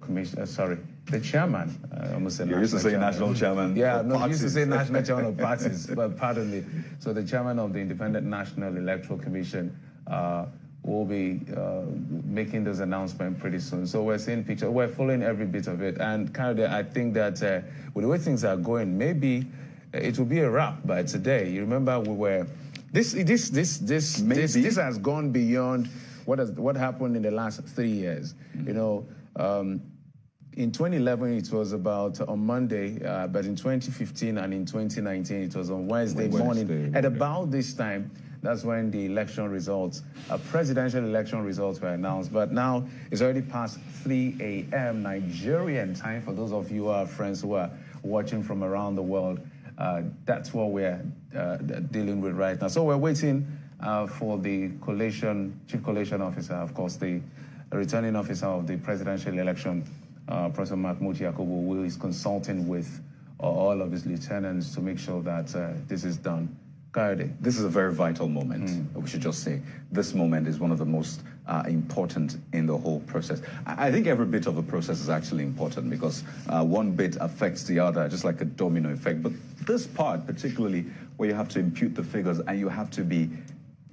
the chairman. I almost said you used to say chairman. national chairman. Yeah, no, I used to say national chairman of parties, but pardon me. So the chairman of the Independent National Electoral Commission will be making this announcement pretty soon. So we're seeing pictures. We're following every bit of it. And kind of, I think that with the way things are going, maybe it will be a wrap by today. You remember we were this has gone beyond what happened in the last 3 years. You know, in 2011 it was about on Monday, but in 2015 and in 2019 it was on Wednesday morning. At about this time, that's when the election results, presidential election results were announced. But now it's already past 3 a.m. Nigerian time. For those of you who are friends who are watching from around the world, that's what we're dealing with right now. So we're waiting for the chief collation officer, of course, the returning officer of the presidential election, Professor Mahmoud Yakubu, who is consulting with all of his lieutenants to make sure that this is done. This is a very vital moment. We should just say this moment is one of the most important in the whole process. I think every bit of the process is actually important because one bit affects the other, just like a domino effect. But this part, particularly where you have to impute the figures and you have to be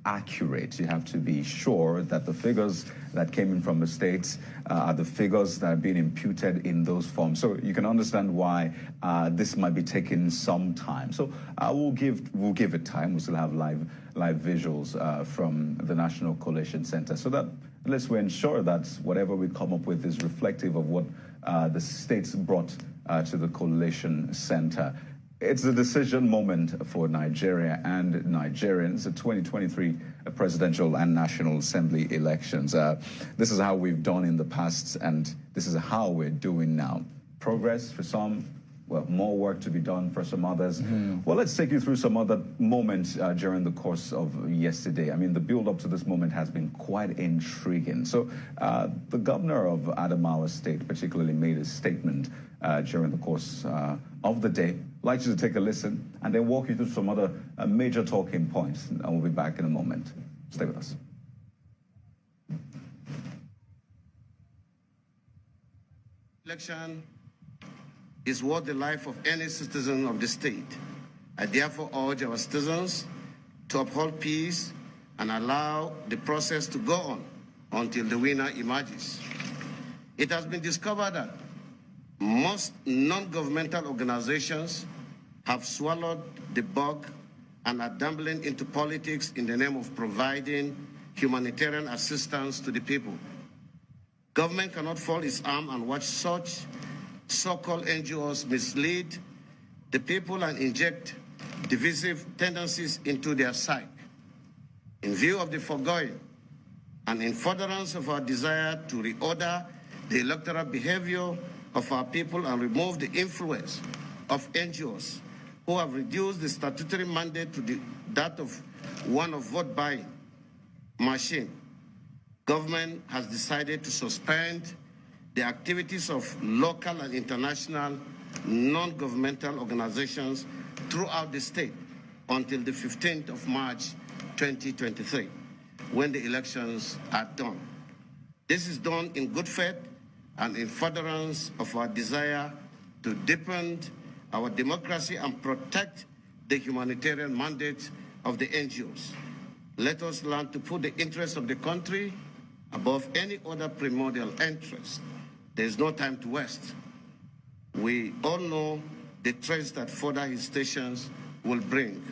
accurate, you have to be sure that the figures that came in from the states are the figures that are being imputed in those forms. So you can understand why this might be taking some time. So we'll give it time. We'll still have live visuals from the National Coalition Center, so that unless we ensure that whatever we come up with is reflective of what the states brought to the Coalition Center. It's a decision moment for Nigeria and Nigerians, the 2023 presidential and National Assembly elections. This is how we've done in the past, and this is how we're doing now. Progress for some, well, more work to be done for some others. Well, let's take you through some other moments during the course of yesterday. I mean, the build-up to this moment has been quite intriguing. So the governor of Adamawa State particularly made a statement during the course of the day. I'd like you to take a listen and then walk you through some other major talking points. And we'll be back in a moment. Stay with us. Election is worth the life of any citizen of the state. I therefore urge our citizens to uphold peace and allow the process to go on until the winner emerges. It has been discovered that most non-governmental organizations have swallowed the bug and are dabbling into politics in the name of providing humanitarian assistance to the people. Government cannot fold its arm and watch such so-called NGOs mislead the people and inject divisive tendencies into their psyche. In view of the foregoing, and in furtherance of our desire to reorder the electoral behavior of our people and remove the influence of NGOs who have reduced the statutory mandate to that of one of vote buying machine, government has decided to suspend the activities of local and international non-governmental organizations throughout the state until the 15th of March 2023, when the elections are done. This is done in good faith and in furtherance of our desire to deepen our democracy and protect the humanitarian mandate of the NGOs. Let us learn to put the interests of the country above any other primordial interest. There is no time to waste. We all know the threats that further hesitations will bring.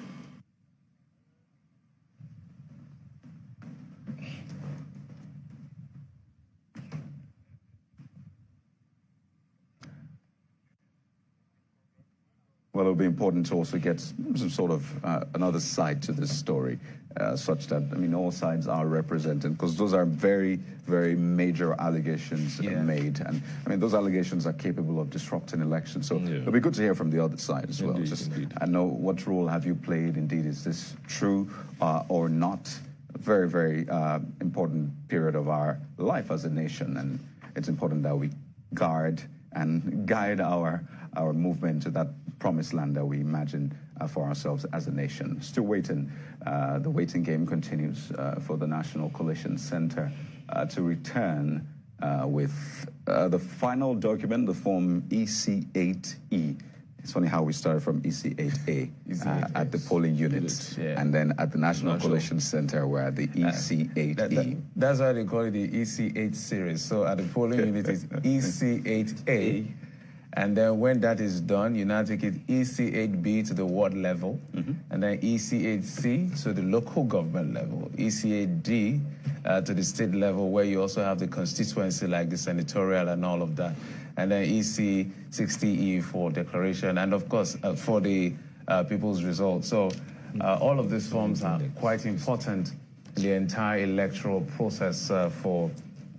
Well, it'll be important to also get some sort of another side to this story, such that, I mean, all sides are represented, because those are very, very major allegations made. And, I mean, those allegations are capable of disrupting elections. So it'll be good to hear from the other side as well. Indeed. I know, what role have you played? Indeed, is this true or not? A very, very important period of our life as a nation. And it's important that we guard and guide our movement to that promised land that we imagine for ourselves as a nation. Still waiting. The waiting game continues for the National Coalition Center to return with the final document, the form EC8E. It's funny how we started from EC8A at the polling unit, and then at the National Collation Center, we're at the EC8E. That's why they call it the EC8 series. So at the polling unit, it's EC8A. And then when that is done, you now take it EC8B to the ward level, and then EC8C to the local government level, EC8D to the state level, where you also have the constituency like the senatorial and all of that, and then EC60E for declaration, and of course for the people's results. So all of these forms are quite important in the entire electoral process for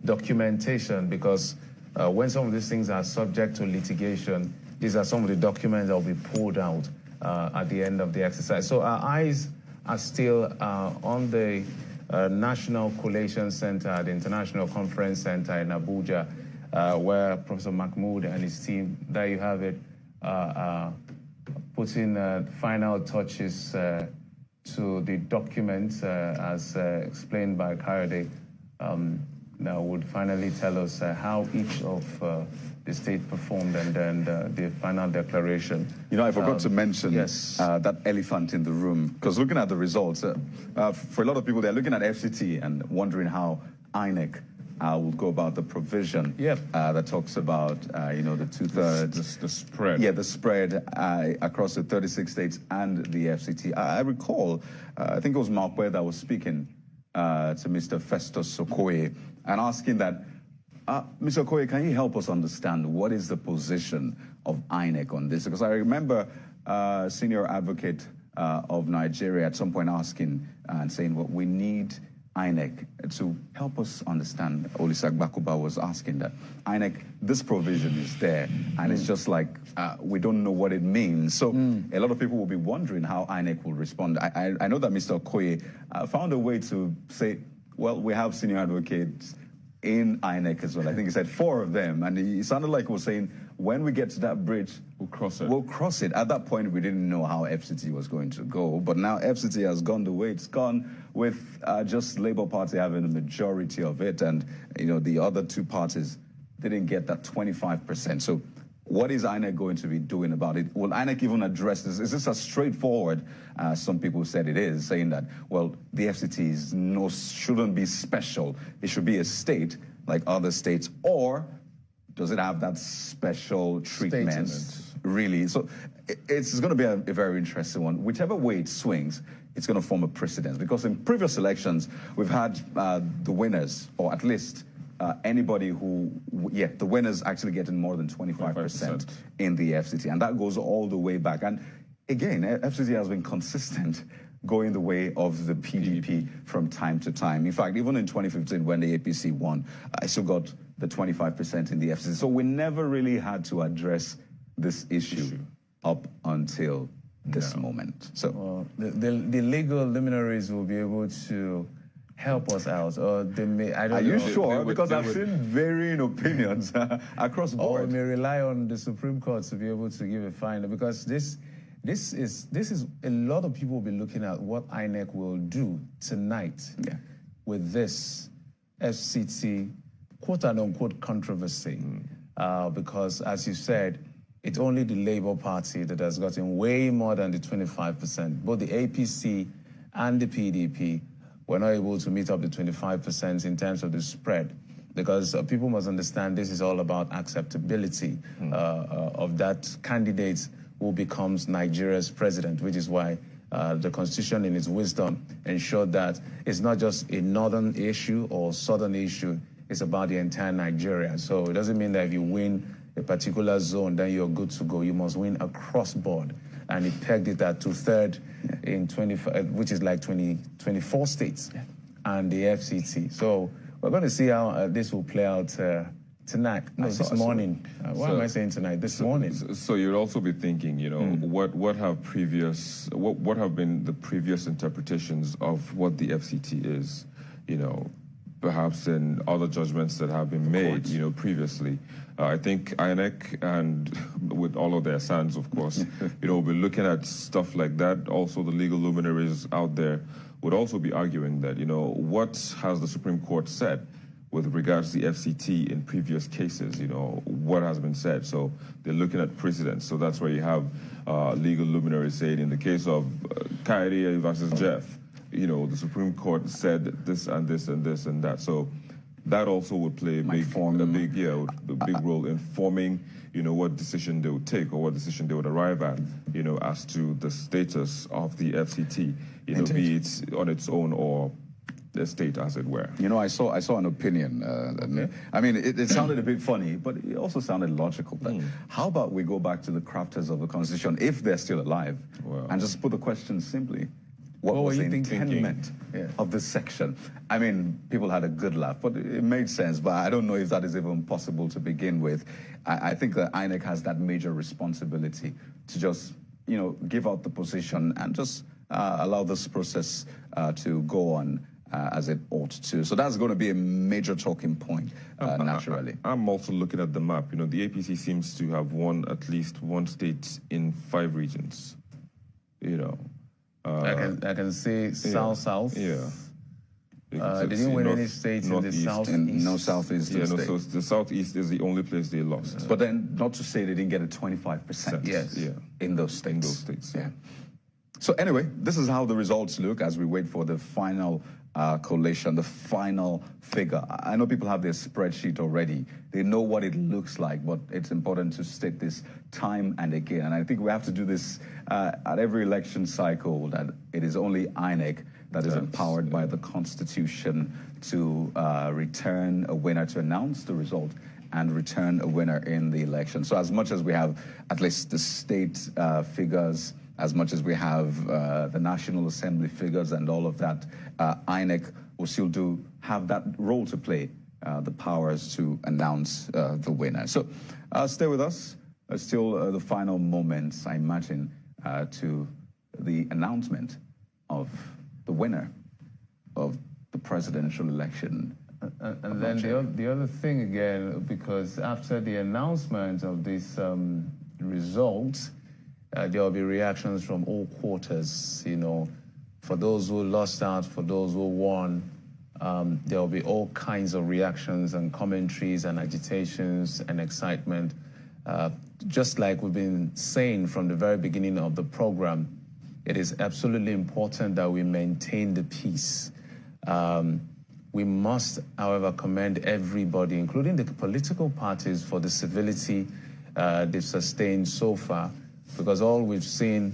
documentation, because when some of these things are subject to litigation, these are some of the documents that will be pulled out at the end of the exercise. So our eyes are still on the National Collation Center at the International Conference Center in Abuja, where Professor Mahmoud and his team, there you have it, putting final touches to the document as explained by Kayode. Now would finally tell us how each of the state performed, and then the final declaration. You know, I forgot to mention that elephant in the room, because looking at the results, for a lot of people, they're looking at FCT and wondering how INEC will go about the provision that talks about, you know, the two-thirds. The spread. Yeah, the spread across the 36 states and the FCT. I recall, I think it was Malkwe that was speaking to Mr. Festus Okoye and asking that, Mr. Okoye, can you help us understand what is the position of INEC on this? Because I remember senior advocate of Nigeria at some point asking and saying, well, we need INEC to help us understand. Olisak Bakuba was asking that INEC, this provision is there, and it's just like we don't know what it means. So a lot of people will be wondering how INEC will respond. I know that Mr. Okoye found a way to say, well, we have senior advocates in INEC as well. I think he said 4 of them, and he sounded like he was saying, when we get to that bridge, we'll cross it. We'll cross it. At that point, we didn't know how FCT was going to go, but now FCT has gone the way it's gone, with just Labour Party having a majority of it, and you know the other 2 parties didn't get that 25%. So what is INEC going to be doing about it? Will INEC even address this? Is this as straightforward as some people said it is, saying that, well, the FCT shouldn't be special. It should be a state like other states, or does it have that special treatment? Really? So it's going to be a very interesting one. Whichever way it swings, it's going to form a precedent, because in previous elections, we've had the winners, or at least anybody who, the winners actually getting more than 25% in the FCT. And that goes all the way back. And again, FCT has been consistent going the way of the PDP from time to time. In fact, even in 2015, when the APC won, I still got the 25% in the FCT. So we never really had to address this issue up until this moment. So the legal luminaries will be able to help us out, or they may, I don't know. Are you sure? Because I've seen varying opinions across the board. Or we may rely on the Supreme Court to be able to give a final, because this is a lot of people will be looking at what INEC will do tonight with this FCT quote-unquote controversy, because as you said, it's only the Labour Party that has gotten way more than the 25%. Both the APC and the PDP were not able to meet up the 25% in terms of the spread, because people must understand this is all about acceptability of that candidate who becomes Nigeria's president, which is why the Constitution, in its wisdom, ensured that it's not just a northern issue or southern issue, it's about the entire Nigeria. So it doesn't mean that if you win a particular zone, then you're good to go. You must win across board. And it pegged it at 2/3 in 25, which is like 24 states, and the FCT. So we're going to see how this will play out tonight. No, this morning. Why am I saying tonight? This morning. So you'd also be thinking, you know, what have been the previous interpretations of what the FCT is, you know, perhaps in other judgments that have been made, you know, previously. I think INEC, and with all of their sands, of course, you know, we'll be looking at stuff like that. Also, the legal luminaries out there would also be arguing that, you know, what has the Supreme Court said? with regards to the FCT in previous cases, what has been said. So they're looking at precedents. So that's where you have legal luminaries saying, in the case of Kyrie versus Jeff, the Supreme Court said this and this and this and that. So that also would play a big role in forming, what decision they would take or what decision they would arrive at, as to the status of the FCT, be it on its own or the state, as it were. I saw an opinion. I mean, it sounded a bit funny, but it also sounded logical. How about we go back to the crafters of the Constitution, if they're still alive, and just put the question simply: what was the intent of this section? I mean, people had a good laugh, but it made sense. But I don't know if that is even possible to begin with. I think that INEC has that major responsibility to just, give out the position and just allow this process to go on as it ought to. So that's going to be a major talking point, naturally. I'm also looking at the map. The APC seems to have won at least one state in 5 regions. I can say South. Yeah. They didn't win any states in the Southeast. No Southeast. Yeah, so the Southeast is the only place they lost. But then, not to say they didn't get a 25% in those states. Yeah. So anyway, this is how the results look as we wait for the final collation, the final figure. I know people have their spreadsheet already. They know what it looks like, but it's important to state this time and again. And I think we have to do this at every election cycle, that it is only INEC that is empowered by the Constitution to return a winner, to announce the result and return a winner in the election. So as much as we have at least the state figures, as much as we have the National Assembly figures and all of that, INEC will still have that role to play, the powers to announce the winner. So stay with us. Still the final moments, I imagine, to the announcement of the winner of the presidential election. And then the other thing again, because after the announcement of this results, there will be reactions from all quarters, for those who lost out, for those who won. There will be all kinds of reactions and commentaries and agitations and excitement. Just like we've been saying from the very beginning of the program, it is absolutely important that we maintain the peace. We must, however, commend everybody, including the political parties, for the civility they've sustained so far. Because all we've seen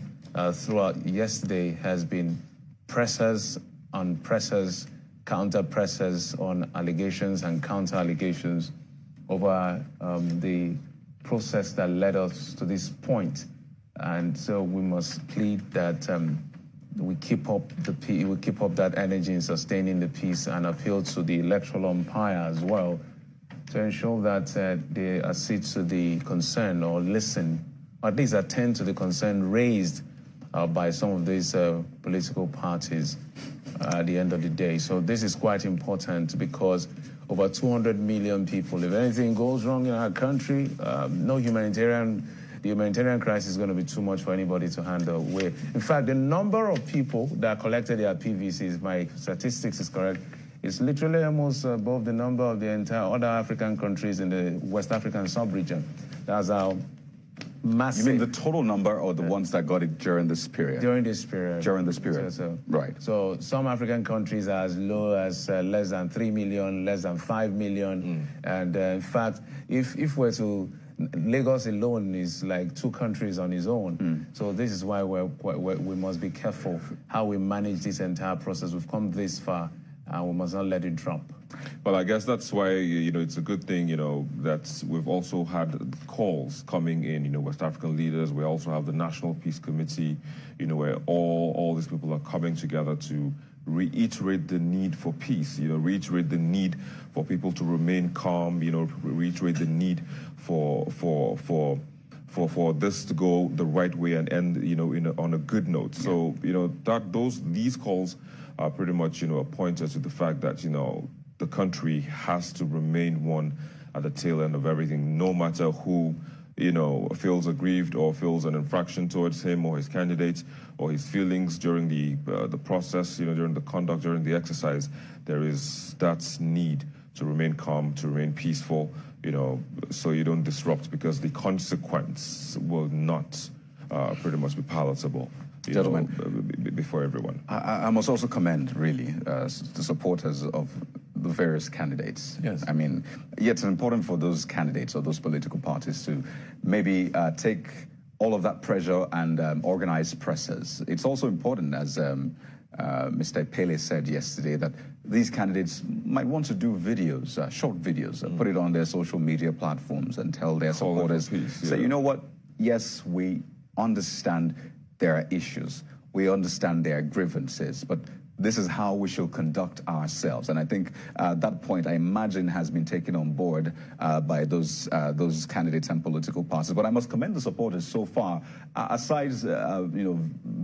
throughout yesterday has been pressers on pressers, counter pressers on allegations and counter allegations over the process that led us to this point. And so we must plead that we keep up that energy in sustaining the peace, and appeal to the electoral umpire as well to ensure that they accede to the concern, or listen, or at least attend to the concern raised by some of these political parties at the end of the day. So this is quite important, because over 200 million people, if anything goes wrong in our country, the humanitarian crisis is going to be too much for anybody to handle. In fact, the number of people that collected their PVCs, if my statistics is correct, is literally almost above the number of the entire other African countries in the West African sub-region. That's how massive. You mean the total number, or the ones that got it during this period? During this period. During this period. Right. So some African countries are as low as less than 3 million, less than 5 million. And in fact, if we're to, Lagos alone is like 2 countries on its own. So this is why we must be careful how we manage this entire process. We've come this far, and we must not let it drop. Well, I guess that's why, it's a good thing, that we've also had calls coming in, West African leaders. We also have the National Peace Committee, where all these people are coming together to reiterate the need for peace, reiterate the need for people to remain calm, reiterate the need for this to go the right way and end, on a good note. So, these calls are pretty much, a pointer to the fact that, the country has to remain one at the tail end of everything, no matter who, feels aggrieved or feels an infraction towards him or his candidate, or his feelings during the process, during the conduct, during the exercise. There is that need to remain calm, to remain peaceful, so you don't disrupt, because the consequence will not pretty much be palatable. Gentlemen, before everyone. I must also commend, really, the supporters of the various candidates. Yes. I mean, it's important for those candidates or those political parties to maybe take all of that pressure and organize presses. It's also important, as Mr. Pele said yesterday, that these candidates might want to do videos, short videos, put it on their social media platforms and tell their supporters, say, you know what, yes, we understand there are issues. We understand there are grievances, but this is how we should conduct ourselves. And I think that point, I imagine, has been taken on board by those candidates and political parties. But I must commend the supporters so far. Aside,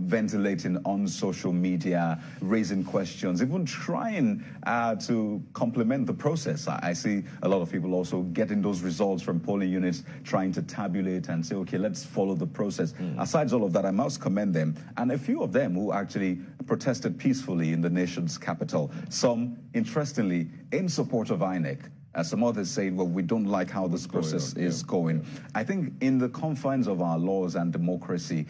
ventilating on social media, raising questions, even trying to complement the process. I see a lot of people also getting those results from polling units, trying to tabulate and say, okay, let's follow the process. Aside all of that, I must commend them. And a few of them who actually protested peacefully in the nation's capital. Some, interestingly, in support of INEC. Some others saying, well, we don't like how this process is going. I think in the confines of our laws and democracy,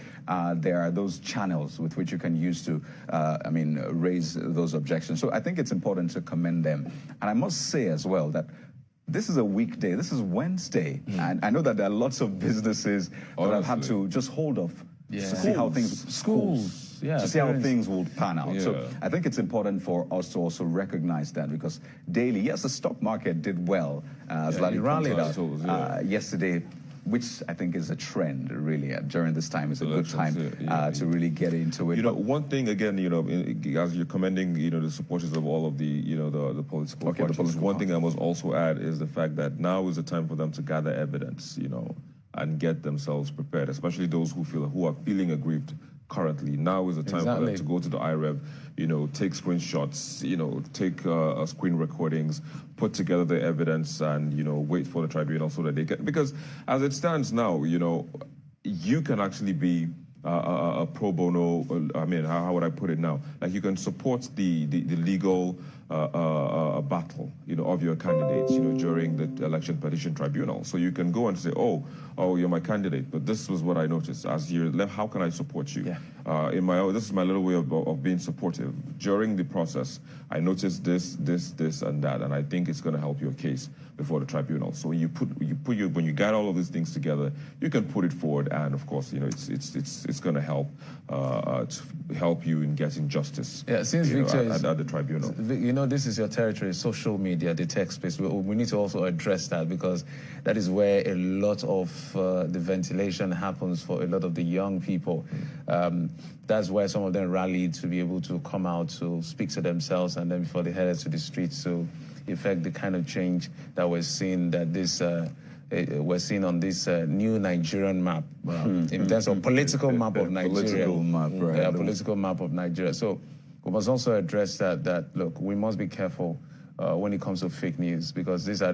there are those channels with which you can use to, raise those objections. So I think it's important to commend them. And I must say as well that this is a weekday. This is Wednesday. And I know that there are lots of businesses that have had to just hold off to see how things... to see how things will pan out. So I think it's important for us to also recognize that, because daily, yes, the stock market did well, as Larry pointed out yesterday, which I think is a trend, really. During this time is a good time to really get into it. One thing, again, as you're commending, the supporters of all of the, the political parties, one thing I must also add is the fact that now is the time for them to gather evidence, and get themselves prepared, especially those who are feeling aggrieved currently. Now is the time for them to go to the IReV, take screenshots, take screen recordings, put together the evidence, and wait for the tribunal so that they can. Because as it stands now, you can actually be a pro bono. I mean, how would I put it now? Like, you can support the legal battle, of your candidates, during the election petition tribunal. So you can go and say, oh, you're my candidate, but this was what I noticed as how can I support you? This is my little way of being supportive. During the process, I noticed this, and that, and I think it's going to help your case before the tribunal. So when you got all of these things together, you can put it forward, and of course, it's going to help you in getting justice. Yeah, since Victor at the tribunal. This is your territory, social media, the tech space. We need to also address that, because that is where a lot of the ventilation happens for a lot of the young people. That's where some of them rallied to be able to come out to speak to themselves, and then before they headed to the streets to effect the kind of change that we're seeing we're seeing on this new Nigerian map, in terms of political map of Nigeria. Political map of Nigeria. So we must also address that look, we must be careful when it comes to fake news, because these are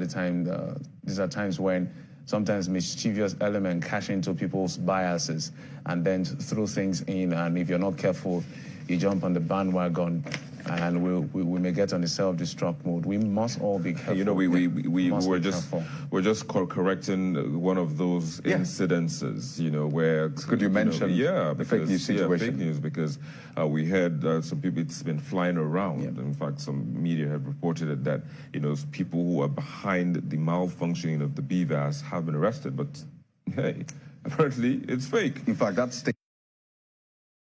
times when sometimes mischievous elements cash into people's biases and then throw things in, and if you're not careful, you jump on the bandwagon, and we may get on the self-destruct mode. We must all be careful. We're just correcting one of those incidences, where could you mention the fake news situation? Fake news, because we heard some people, it's been flying around. In fact, some media have reported that people who are behind the malfunctioning of the BVAS have been arrested, but hey, apparently it's fake. In fact, that's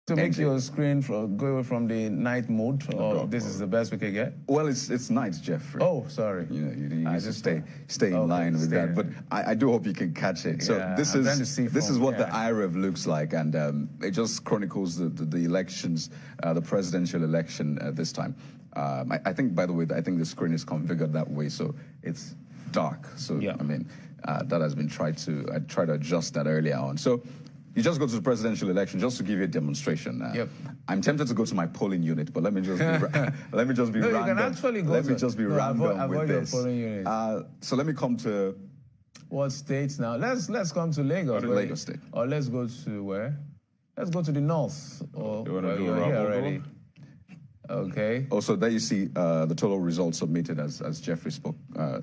to make your screen go from the night mode, or this is the best we can get? Well, it's night, Jeffrey. Oh, sorry. You just stay in line with that. But I do hope you can catch it. So this is what the IReV looks like, and it just chronicles the elections, the presidential election this time. I think, by the way, the screen is configured that way, so it's dark. So that has been tried to adjust that earlier on. So you just go to the presidential election, just to give you a demonstration. I'm tempted to go to my polling unit, but let me just be random. You can actually go random with this. Your polling unit. So let me come to what states now? Let's come to Lagos. Lagos State. Or let's go to where? Let's go to the north. Or you want to do here already. Okay. Also, there you see the total results submitted, as Jeffrey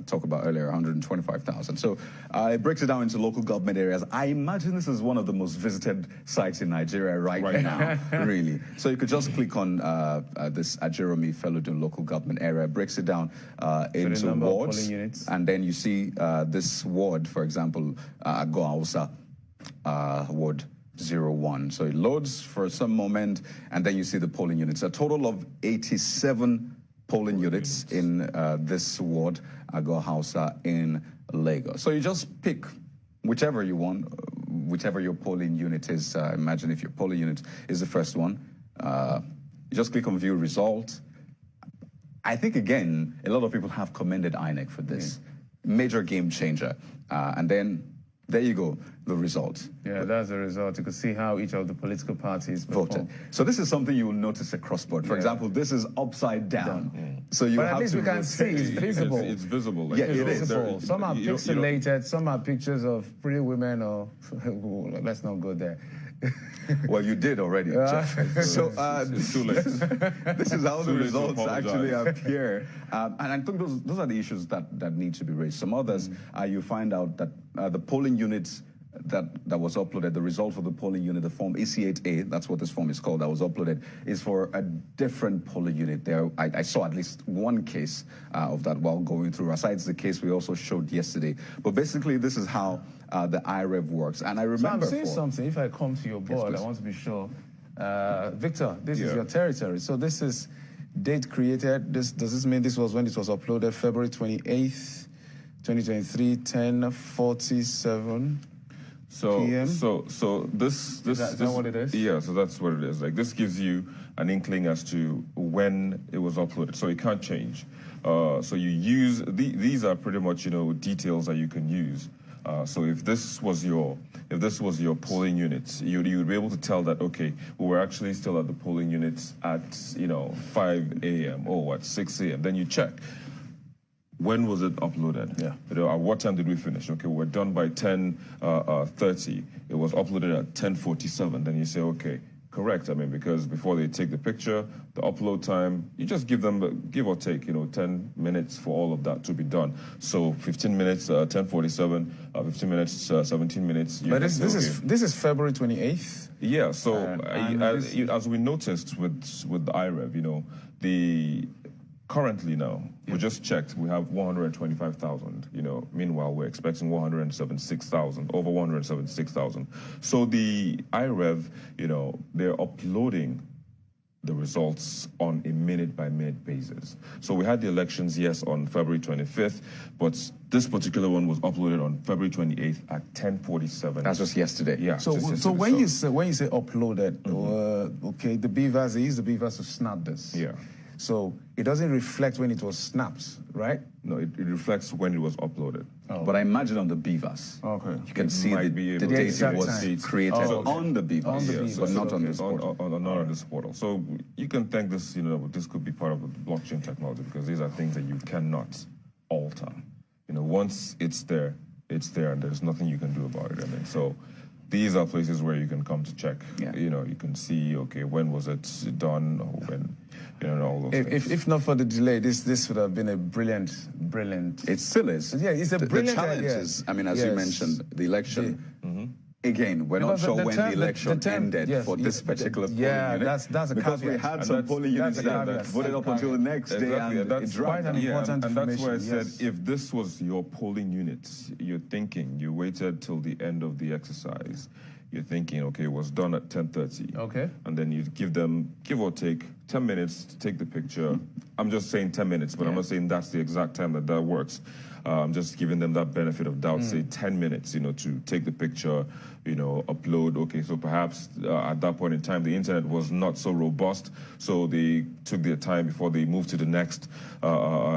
talked about earlier, 125,000. So it breaks it down into local government areas. I imagine this is one of the most visited sites in Nigeria right now, really. So you could just click on this Ajeromi Felodun local government area. It breaks it down into wards. And then you see this ward, for example, Agoausa ward 01. So it loads for some moment, and then you see the polling units. A total of 87 polling units in this ward, Agoausa in Lagos. So you just pick whichever you want, whichever your polling unit is. Imagine if your polling unit is the first one. You just click on view result. I think, again, a lot of people have commended INEC for this. Major game changer. And then there you go, the result. Yeah, that's the result. You can see how each of the political parties voted. So this is something you will notice across board. For example, this is upside down. So you but have at least to we can see it's visible. It's visible. Like, yeah, it is. Some are pixelated, some are pictures of pretty women, or let's not go there. Well, you did already, Jeff. So it's too late. This is how the results actually appear. And I think those are the issues that need to be raised. Some others, you find out that the polling units that was uploaded, the result for the polling unit, the form AC8A, that's what this form is called, that was uploaded, is for a different polling unit. There, I saw at least one case of that while going through, aside the case we also showed yesterday. But basically, this is how the IReV works. And I remember... So I'm saying something, if I come to your board, yes, I want to be sure. Victor, this is your territory. So this is date created. Does this mean this was when it was uploaded, February 28th, 2023, 10:47? PM? So this is that what it is? Yeah, so that's what it is. Like, this gives you an inkling as to when it was uploaded, so it can't change. So you use these are pretty much details that you can use. So if this was your polling units, you'd be able to tell that, okay, we were actually still at the polling units at 5 a.m. or at 6 a.m. Then you check. When was it uploaded? Yeah. At what time did we finish? Okay, we're done by 10:30. It was uploaded at 10:47. Then you say, okay, correct. I mean, because before they take the picture, the upload time, you just give them, give or take, 10 minutes for all of that to be done. So 15 minutes, 10:47, 15 minutes, 17 minutes. But this is February 28th. Yeah. So as we noticed with the IReV, currently now, we just checked, we have 125,000, meanwhile we're expecting 176,000, over 176,000. So the IReV, they're uploading the results on a minute-by-minute basis. So we had the elections, yes, on February 25th, but this particular one was uploaded on February 28th at 10:47. That's just yesterday. Yeah. So when you say uploaded, okay, the beavers, they use the beavers to snap this. Yeah. So it doesn't reflect when it was snapped, right? No, it reflects when it was uploaded. Oh. But I imagine on the beavers, you can see the date it was created on the beavers, but not on this portal. Not on this portal. So you can think this, this could be part of the blockchain technology, because these are things that you cannot alter. Once it's there, and there's nothing you can do about it. I mean, so these are places where you can come to check. Yeah. You can see, okay, when was it done, or when, all those things. If not for the delay, this would have been a brilliant. It still is. Yeah, it's a brilliant The challenge is, I mean, as you mentioned, the election. Again, we're not sure when the election ended for this particular polling unit. That's a because caveat. we had some polling units that voted up until the next day, and that's quite an important and that's why I said, yes. if this was your polling unit, you're thinking, you waited till the end of the exercise, you're thinking, okay, it was done at 10:30. Okay. And then you give them, give or take, 10 minutes to take the picture. I'm just saying 10 minutes, but I'm not saying that's the exact time that works. I'm just giving them that benefit of doubt, say 10 minutes, to take the picture, upload. Okay, so perhaps at that point in time, the internet was not so robust, so they took their time before they moved to the next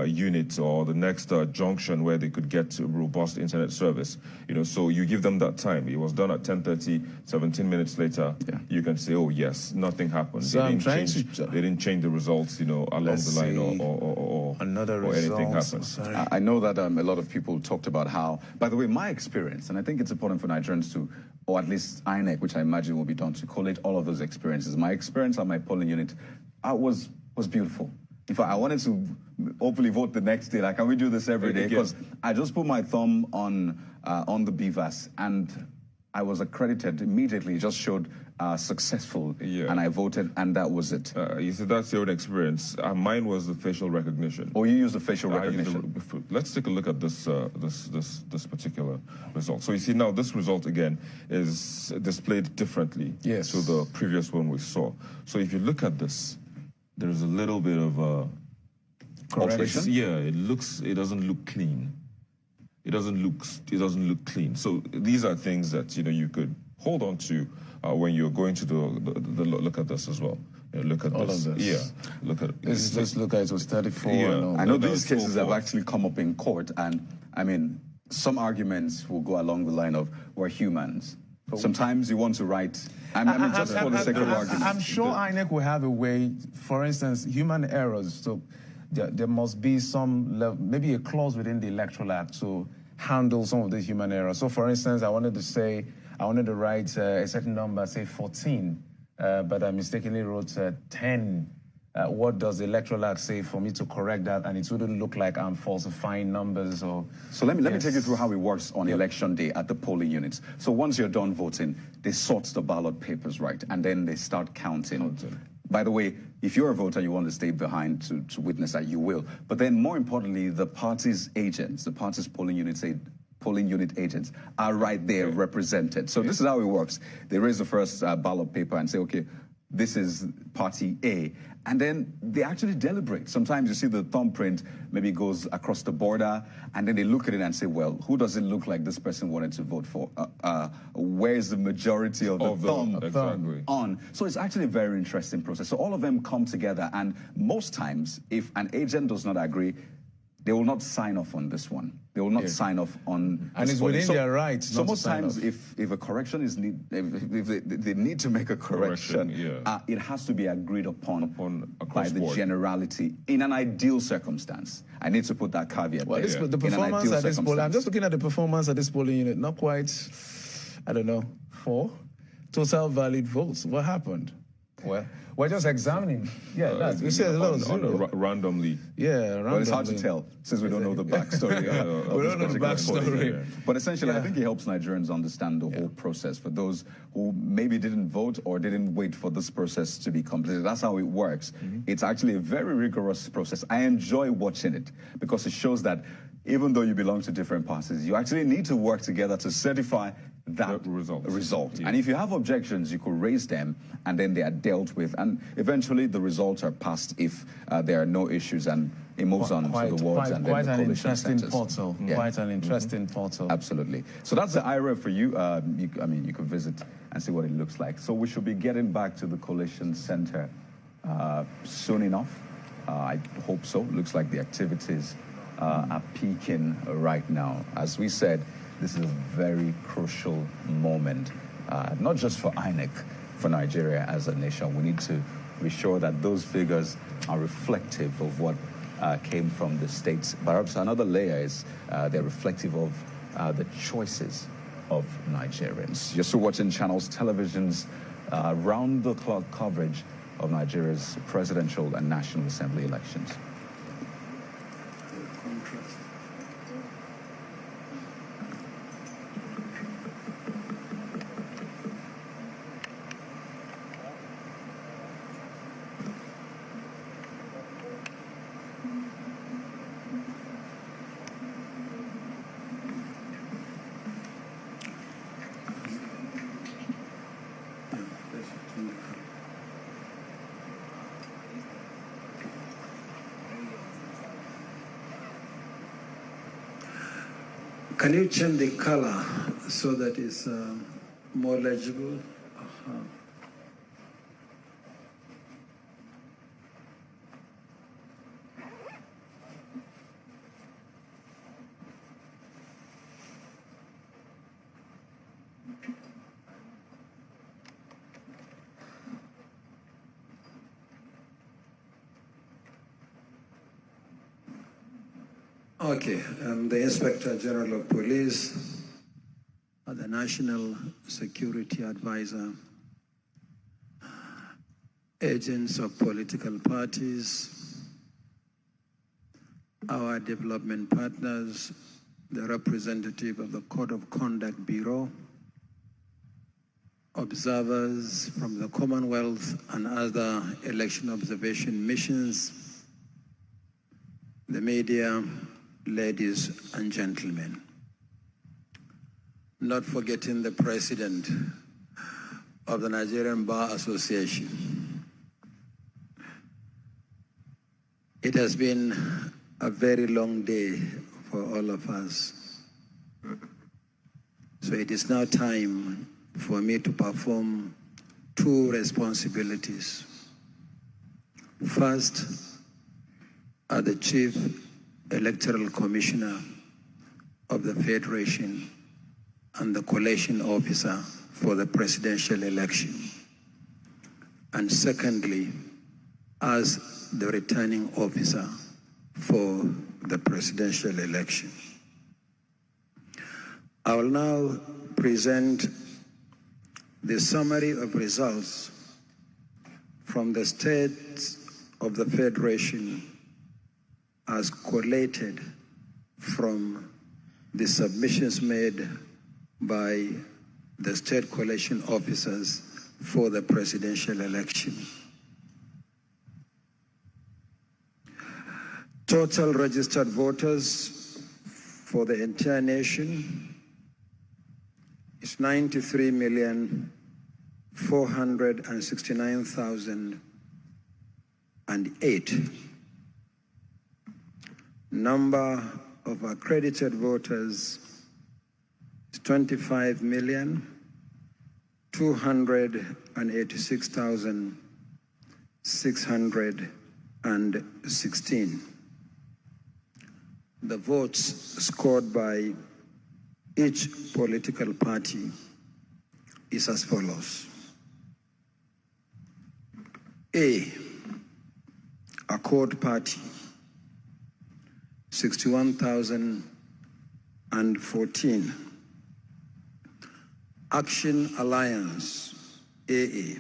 unit or the next junction where they could get robust internet service. So you give them that time. It was done at 10:30, 17 minutes later, you can say, oh yes, nothing happened. So they didn't change the results, along the line or anything happened. I know that a lot of people talked about how, by the way, my experience, and I think it's important for Nigerians to, or at least INEC, which I imagine will be done, to collate all of those experiences. My experience at my polling unit was was beautiful. In fact, I wanted to hopefully vote the next day. Like, can we do this every day? Because I just put my thumb on the BVAS, and I was accredited immediately. It just showed successful, and I voted, and that was it. You said that's your own experience. Mine was the facial recognition. Oh, you used the facial recognition. Let's take a look at this this particular result. So you see now this result again is displayed differently to the previous one we saw. So if you look at this, there's a little bit of a correction. Yeah, it doesn't look clean. It doesn't look clean. So these are things that you could hold on to when you're going to the look at this as well. Look at all this. Of this. Yeah, look at it. Let's look at it. Was 34. Yeah. I know these cases have actually come up in court, and I mean, some arguments will go along the line of we're humans. Sometimes you want to write. I mean, just for the sake of argument. I'm sure INEC will have a way. For instance, human errors. So there must be some level, maybe a clause within the Electoral Act to handle some of these human errors. So, for instance, I wanted to write a certain number, say 14, but I mistakenly wrote 10. What does the Electoral Act say for me to correct that, and it wouldn't look like I'm falsifying numbers? Or so let me take you through how it works on election day at the polling units. So once you're done voting, they sort the ballot papers, right, and then they start counting. By the way, if you're a voter, you want to stay behind to witness that, you will. But then more importantly, the party's agents, the party's polling unit agents are right there represented. So this is how it works. They raise the first ballot paper and say, okay, this is party A. And then they actually deliberate. Sometimes you see the thumbprint maybe goes across the border, and then they look at it and say, well, who does it look like this person wanted to vote for? Where's the majority of the thumb on? So it's actually a very interesting process. So all of them come together, and most times, if an agent does not agree, they will not sign off on this one. They will not sign off on and it's within their rights. So most times, if a correction is if they need to make a correction, it has to be agreed upon by the generality in an ideal circumstance. I need to put that caveat there. The performance at this polling, I'm just looking at the performance at this polling unit. Not quite, I don't know, 4 total valid votes. What happened? Well, we're just examining. Yeah, that's we said a lot of randomly. Yeah, randomly. Well, it's hard to tell since we don't know the backstory. We don't know the backstory. But essentially, I think it helps Nigerians understand the whole process. For those who maybe didn't vote or didn't wait for this process to be completed, that's how it works. It's actually a very rigorous process. I enjoy watching it because it shows that even though you belong to different parties, you actually need to work together to certify that result. And if you have objections, you could raise them, and then they are dealt with. And eventually, the results are passed if there are no issues, and it moves on to the wards and then the coalition centers. Quite an interesting portal. Absolutely. So that's the IReV for you. I mean, you can visit and see what it looks like. So we should be getting back to the coalition center soon enough. I hope so. Looks like the activities are peaking right now. As we said, this is a very crucial moment, not just for INEC, for Nigeria as a nation. We need to be sure that those figures are reflective of what came from the states. Perhaps another layer is they're reflective of the choices of Nigerians. You're still watching Channels Television's round-the-clock coverage of Nigeria's presidential and National Assembly elections. Can you change the color so that it's more legible? Okay, the Inspector General of Police, the National Security Advisor, agents of political parties, our development partners, the representative of the Code of Conduct Bureau, observers from the Commonwealth and other election observation missions, the media, ladies and gentlemen. Not forgetting the president of the Nigerian Bar Association. It has been a very long day for all of us. So it is now time for me to perform two responsibilities. First, as the Chief Electoral Commissioner of the Federation and the Collation Officer for the presidential election. And secondly, as the returning officer for the presidential election. I will now present the summary of results from the states of the Federation as collated from the submissions made by the state collation officers for the presidential election. Total registered voters for the entire nation is 93,469,008. Number of accredited voters is 25,286,616. The votes scored by each political party is as follows. A, Accord Party, 61,014. Action Alliance, AA,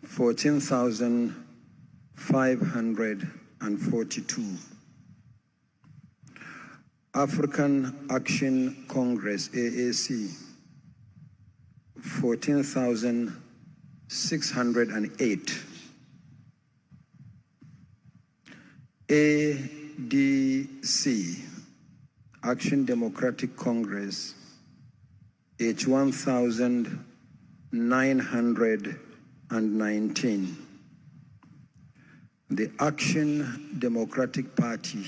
14,542. African Action Congress, AAC, 14,608. ADC, Action Democratic Congress, 1,919. The Action Democratic Party,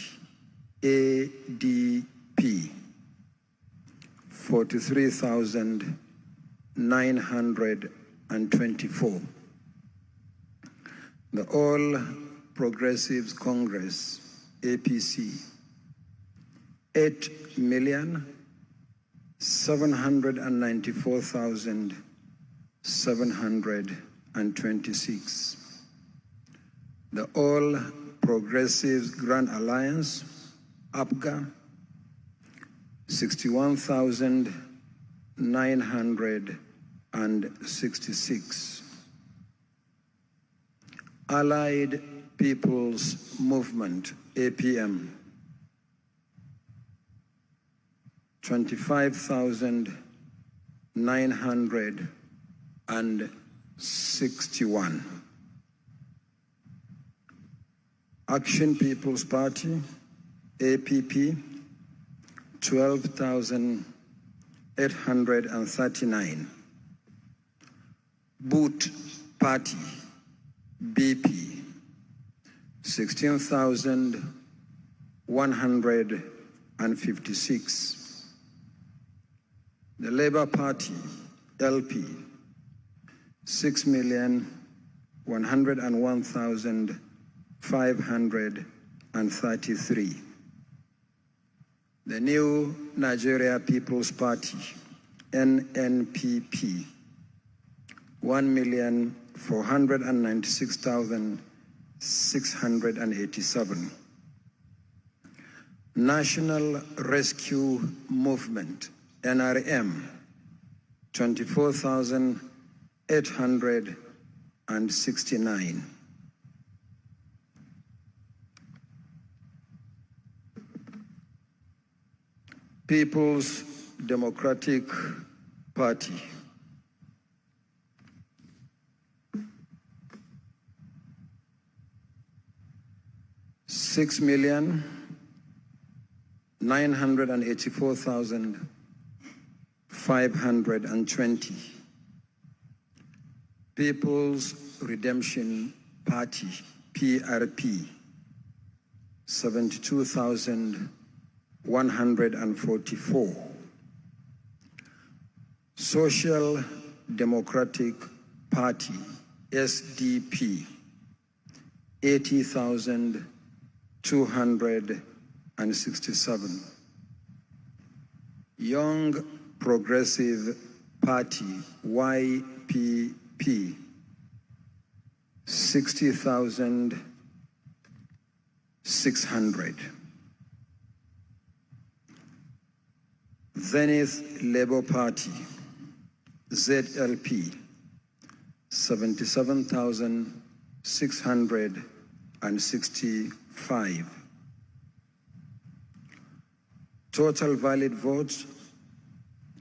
ADP, 43,924. The All Progressives Congress, APC, 8,794,726. The All Progressives Grand Alliance, APGA, 61,966. Allied People's Movement, APM, 25,961. Action People's Party, APP, 12,839. Boot Party, BP, 16,156. The Labour Party, LP, 6,101,533. The New Nigeria People's Party, NNPP, 1,496,687. National Rescue Movement, NRM, 24,800 People's Democratic Party, 6,984,520. People's Redemption Party, PRP, 72,144. Social Democratic Party, SDP, 80,267. Young Progressive Party, YPP, 60,600. Zenith Labour Party, ZLP, 77,665. Total valid votes,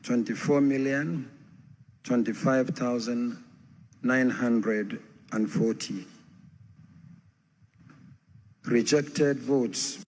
24,025,940. Rejected votes,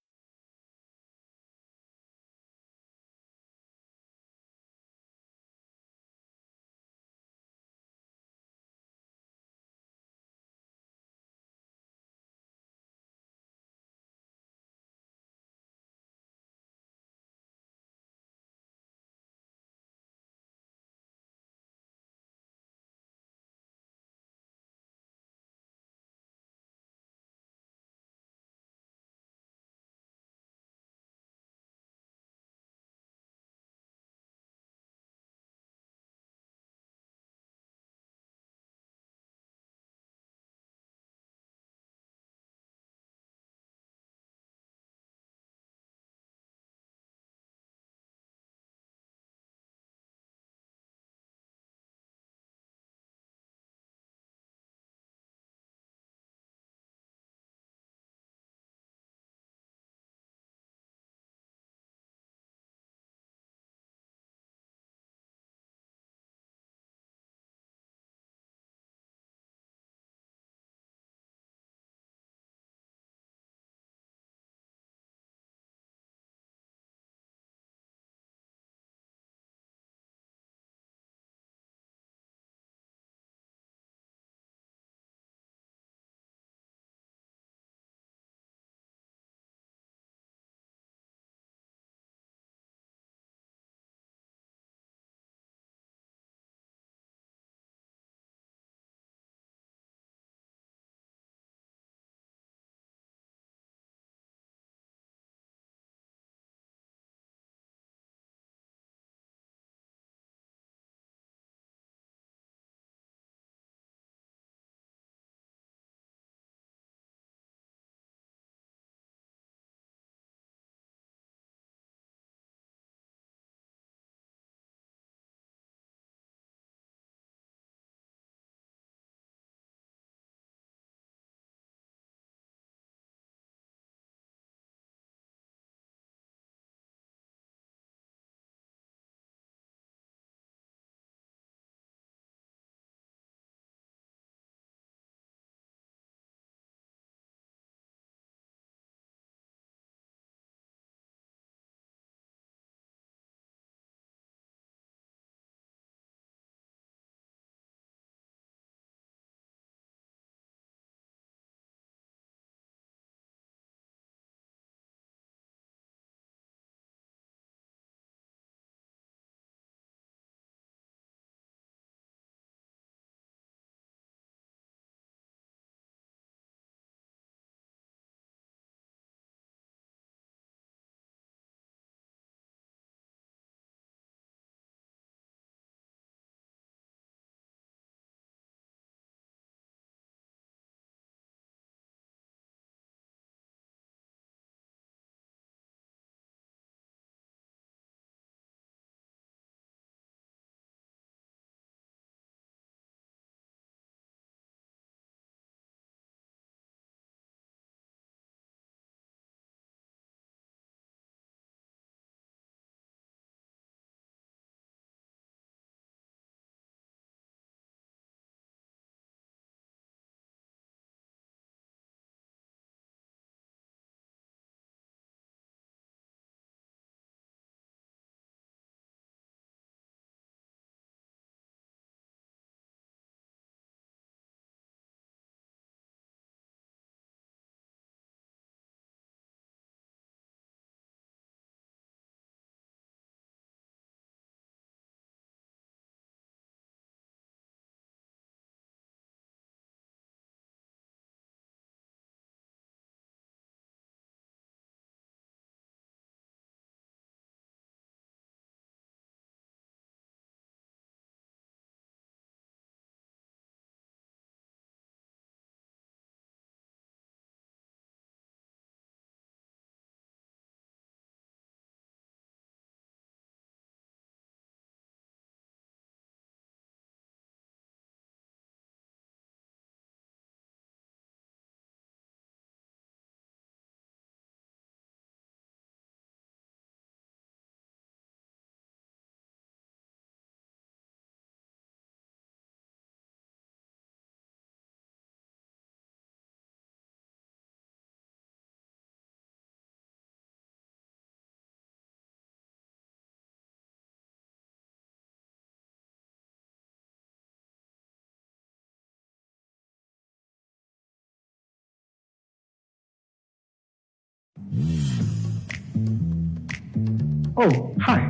Oh, hi.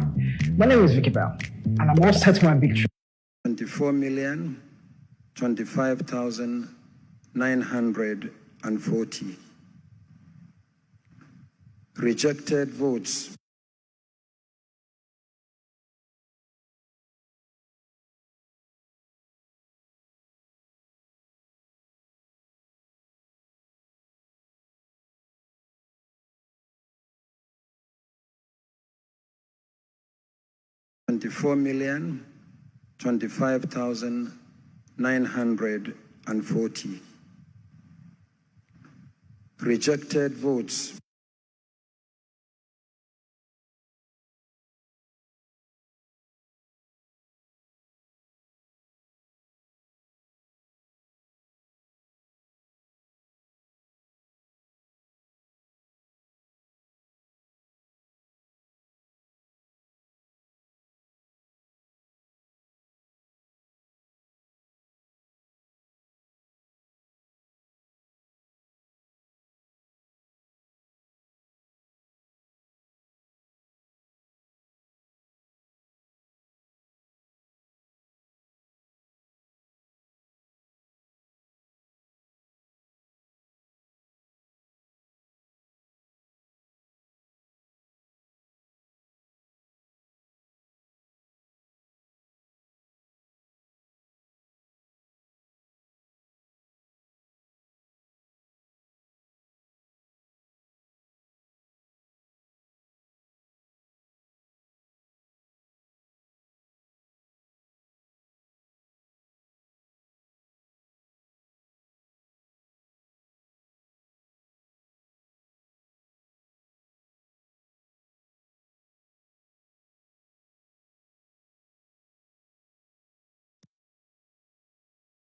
My name is Vicky Bell, and I'm all set for my victory. 24,025,940. Rejected votes. 24,025,940. Rejected votes.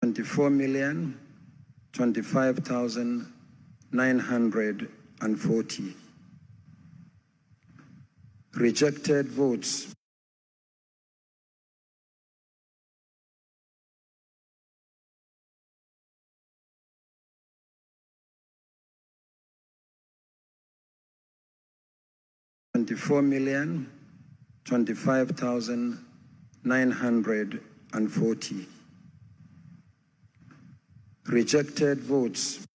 24,025,940. Rejected votes. 24,025,940. Rejected votes.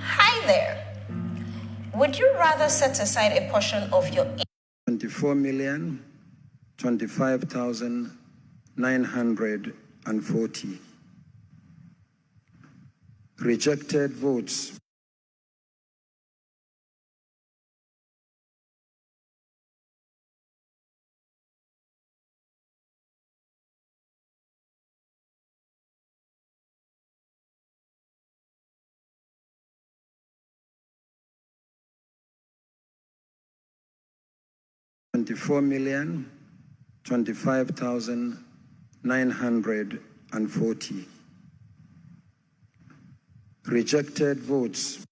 Hi there. Would you rather set aside a portion of your 24,025,940. Rejected votes. 24,025,940. Rejected votes.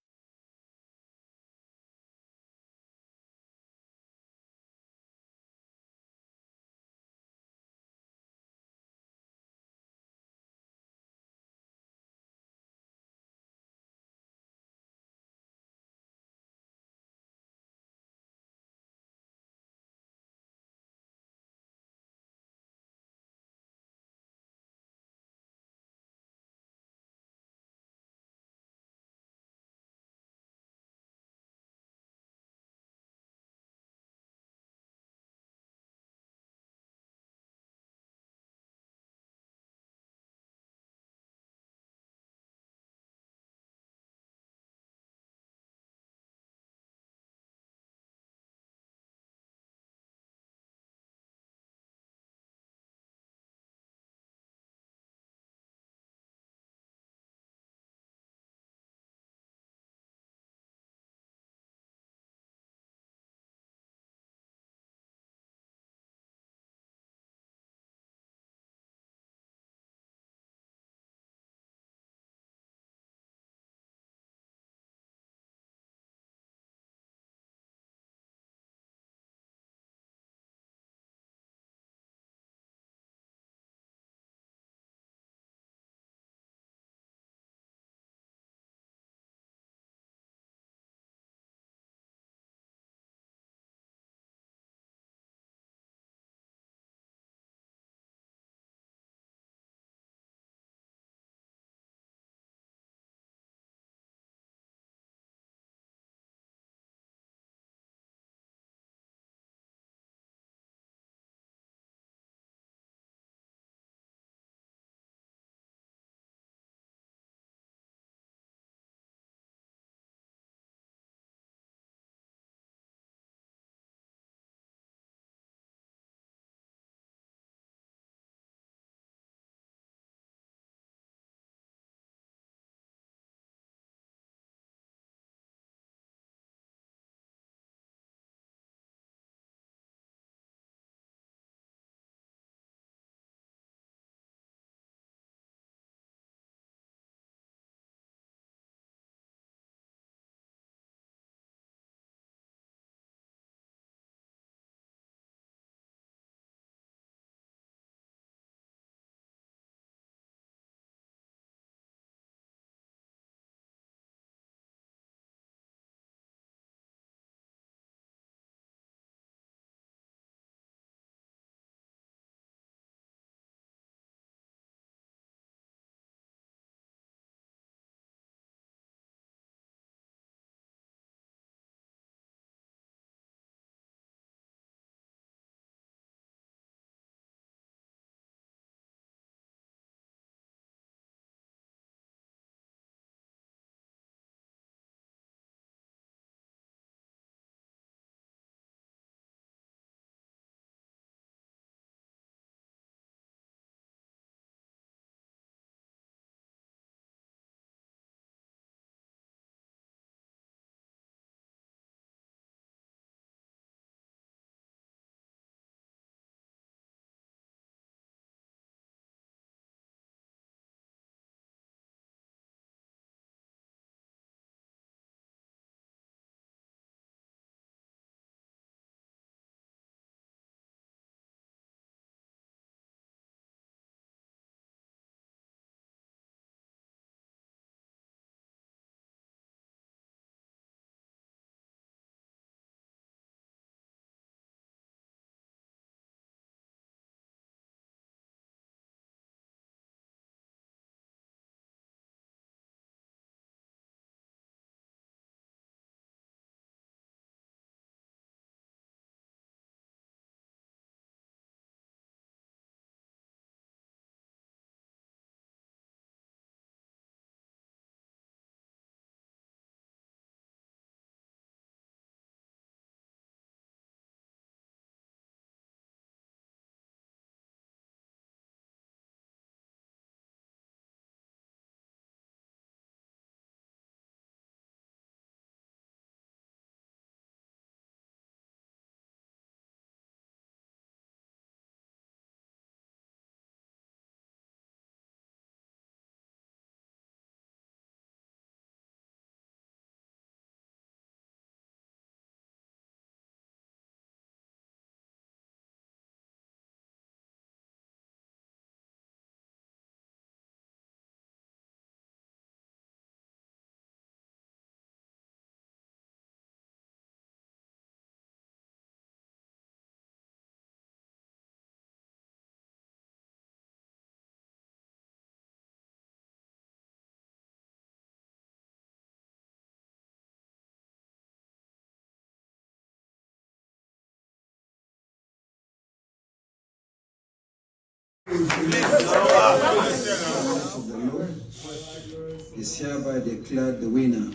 Is hereby declared the winner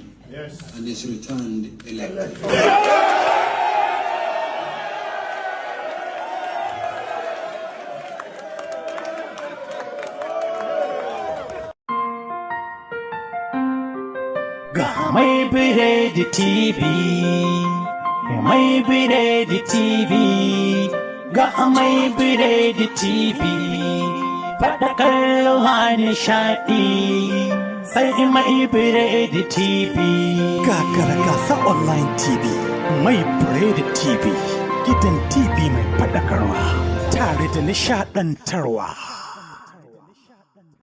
and is returned elected. Ga mai biredi TV, mai biredi TV, ga mai biredi TV, faɗa kallo nishaɗi, sai mai biredi TV. Gagara gasa online TV, mai biredi TV, gidan TV mai faɗakarwa, tare da nishaɗantarwa.